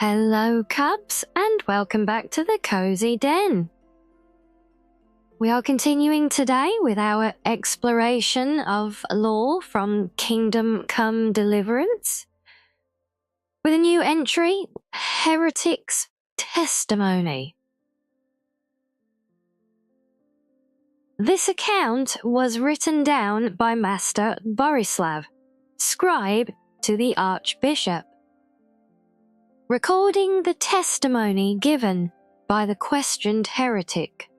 Hello, Cubs, and welcome back to the Cozy Den. We are continuing today with our exploration of lore from Kingdom Come Deliverance, with a new entry, Heretic's Testimony. This account was written down by Master Borislav, scribe to the Archbishop, recording the testimony given by the questioned heretic,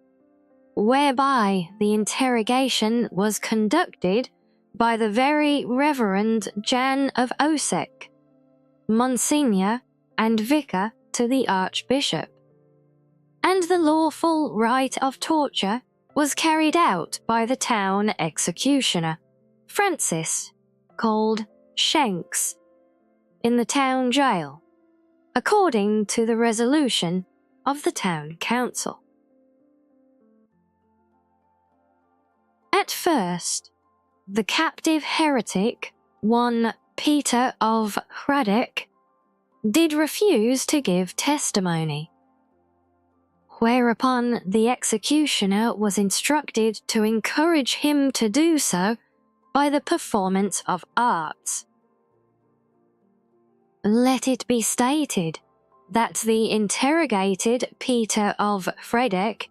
whereby the interrogation was conducted by the Very Reverend Jan of Osek, Monsignor and Vicar to the Archbishop, and the lawful rite of torture was carried out by the town executioner, Francis, called Shanks, in the town jail, according to the resolution of the town council. At first, the captive heretic, one Peter of Heretic, did refuse to give testimony, whereupon the executioner was instructed to encourage him to do so by the performance of arts. Let it be stated that the interrogated Peter of Heretic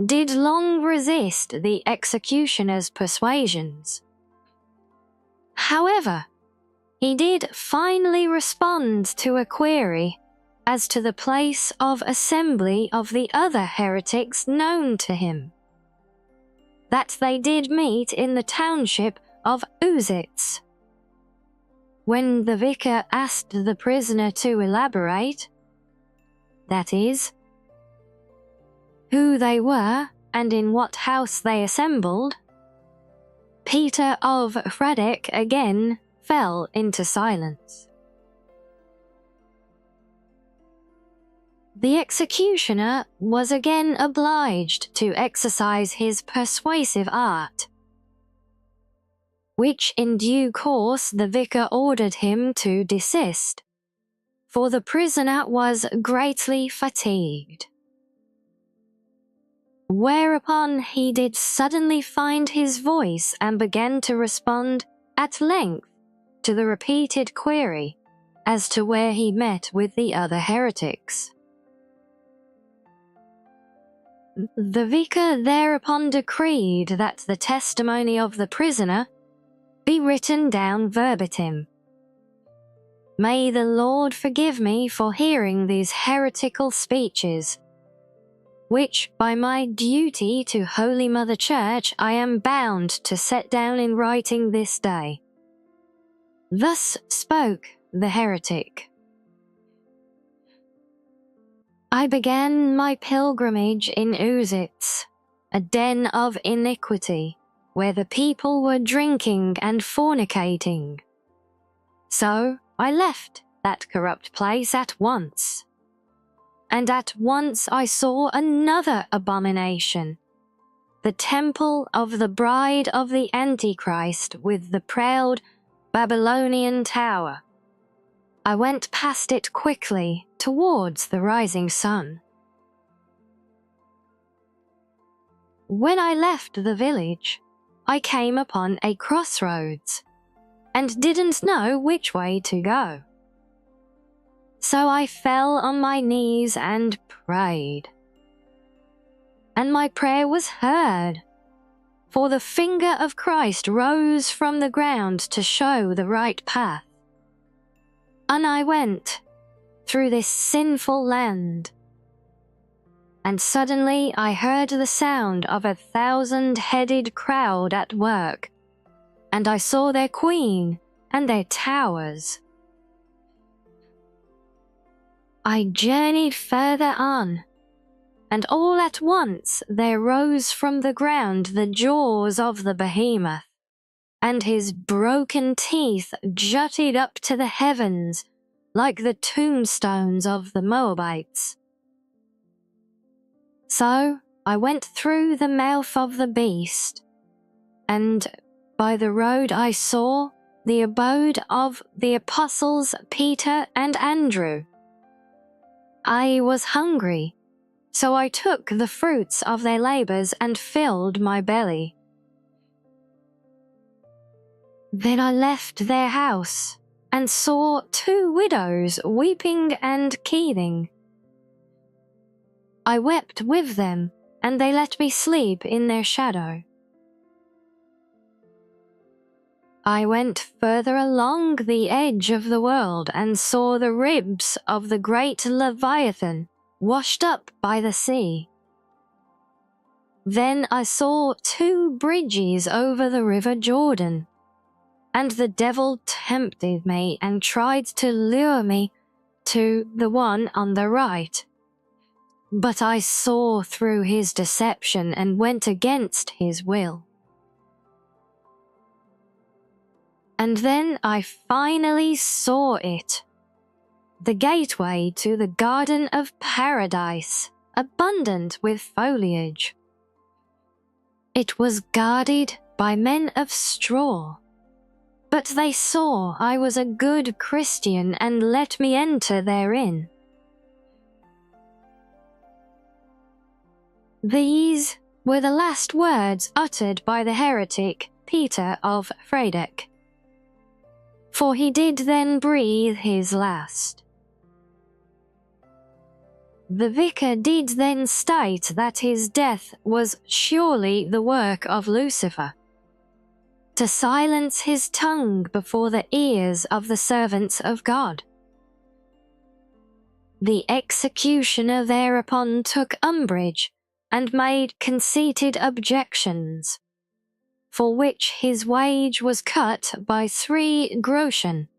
did long resist the executioner's persuasions. However, he did finally respond to a query as to the place of assembly of the other heretics known to him, that they did meet in the township of Uzitz. When the vicar asked the prisoner to elaborate, that is, who they were and in what house they assembled, Peter of Heretic again fell into silence. The executioner was again obliged to exercise his persuasive art, which in due course the vicar ordered him to desist, for the prisoner was greatly fatigued. Whereupon he did suddenly find his voice and began to respond at length to the repeated query as to where he met with the other heretics. The vicar thereupon decreed that the testimony of the prisoner be written down verbatim. May the Lord forgive me for hearing these heretical speeches, which by my duty to Holy Mother Church I am bound to set down in writing this day. Thus spoke the heretic. I began my pilgrimage in Uzitz, a den of iniquity, where the people were drinking and fornicating. So I left that corrupt place at once. And at once I saw another abomination, the temple of the bride of the Antichrist with the proud Babylonian tower. I went past it quickly towards the rising sun. When I left the village, I came upon a crossroads, and didn't know which way to go. So I fell on my knees and prayed. And my prayer was heard, for the finger of Christ rose from the ground to show the right path. And I went through this sinful land. And suddenly I heard the sound of 1,000-headed crowd at work, and I saw their queen and their towers. I journeyed further on, and all at once there rose from the ground the jaws of the behemoth, and his broken teeth jutted up to the heavens like the tombstones of the Moabites. So I went through the mouth of the beast, and by the road I saw the abode of the apostles Peter and Andrew, I was hungry, so I took the fruits of their labors and filled my belly. Then I left their house and saw 2 widows weeping and keening. I wept with them, and they let me sleep in their shadow. I went further along the edge of the world and saw the ribs of the great Leviathan washed up by the sea. Then I saw 2 bridges over the river Jordan, and the devil tempted me and tried to lure me to the one on the right. But I saw through his deception and went against his will. And then I finally saw it, the gateway to the Garden of Paradise, abundant with foliage. It was guarded by men of straw, but they saw I was a good Christian and let me enter therein. These were the last words uttered by the heretic Peter of Heretic, for he did then breathe his last. The vicar did then state that his death was surely the work of Lucifer, to silence his tongue before the ears of the servants of God. The executioner thereupon took umbrage and made conceited objections, for which his wage was cut by 3 groschen,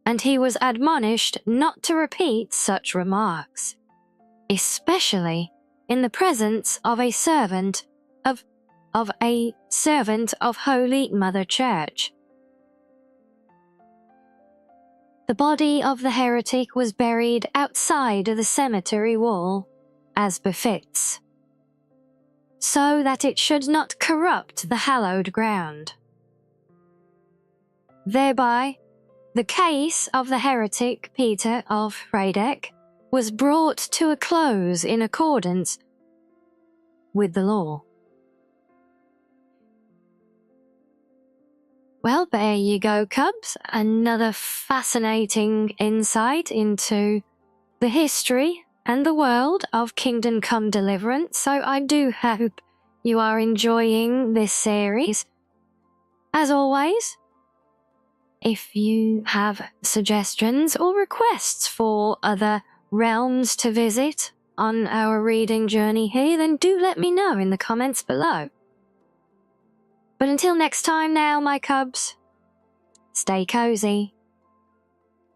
and he was admonished not to repeat such remarks, especially in the presence of a servant of Holy Mother Church. The body of the heretic was buried outside the cemetery wall, as befits, so that it should not corrupt the hallowed ground. Thereby, the case of the heretic Peter of Heretic was brought to a close in accordance with the law. Well, there you go, Cubs. Another fascinating insight into the history and the world of Kingdom Come Deliverance. So I do hope you are enjoying this series. As always, if you have suggestions or requests for other realms to visit on our reading journey here, then do let me know in the comments below. But until next time now, my Cubs, stay cozy.